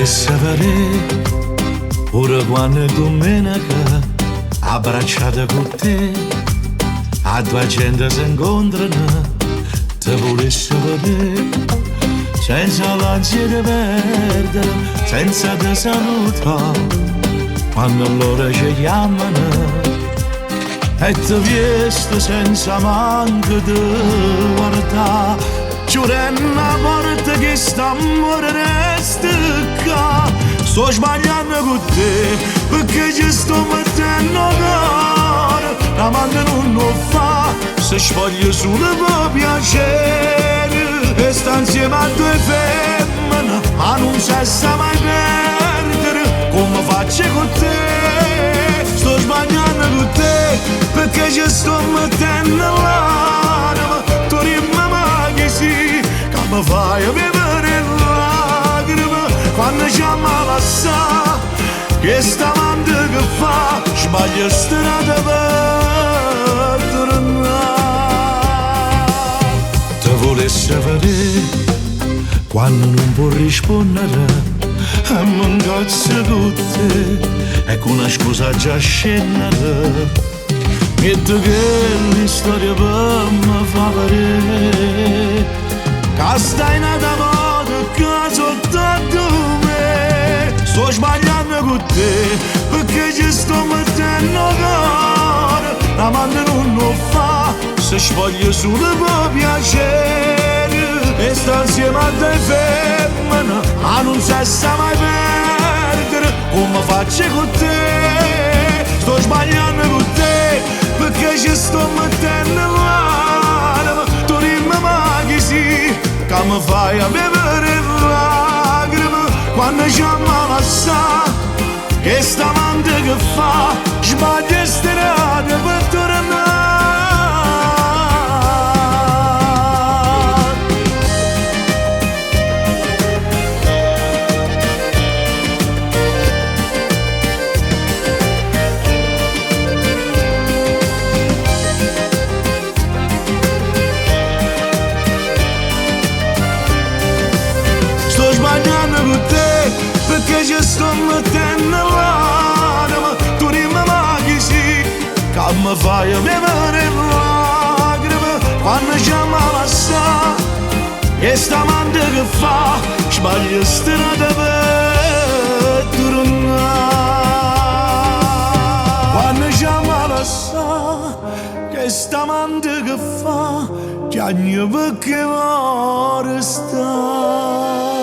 volesse vedere pure quando è domenica abbracciata con te a due gente si incontrano te volesse vedere senza l'ansia di perdere senza te salutare quando loro ci chiamano e ti visto senza manco di guardare chiudendo una porta che sta morendo resta qua sto sbagliando con te perché ci sto mettendo cuore la mano non lo fa se sbaglia solo per piacere e sta insieme a due femmine ma non si sa mai perdere come faccio con te sto sbagliando con te perché ci sto mettendo l'anima tu rimani mai sì che mi fai vivere lacrime quando ci ammalassa che sta manda che fa sbaglia strada per tornare te volesse vedere quando non può rispondere e mi ingozza con te e con una scusa già scendere metto che l'istoria per me fa vedere che stai nata moda che soltanto me sto sbagliando con te perché ci sto mettendo cuore la mano non lo fa se sbaglia solo per piacere e sta insieme a te femmine ma non si sa mai perdere come faccio con te sto sbagliando con te perché ci sto mettendo l'anima tu rimani mai sì che mi fai a bere lacrime quando ci ammalassa che sta manda che fa sbaglia strada per tornare sto sbagliando con te perché ci sto mettendo l'anima tu rimani mai sì che mi fai vivere lacrime quando ci ammalassa che sta manda che fa sbaglia strada per tornare quando ci ammalassa che sta manda che fa chiagno perché vuole stare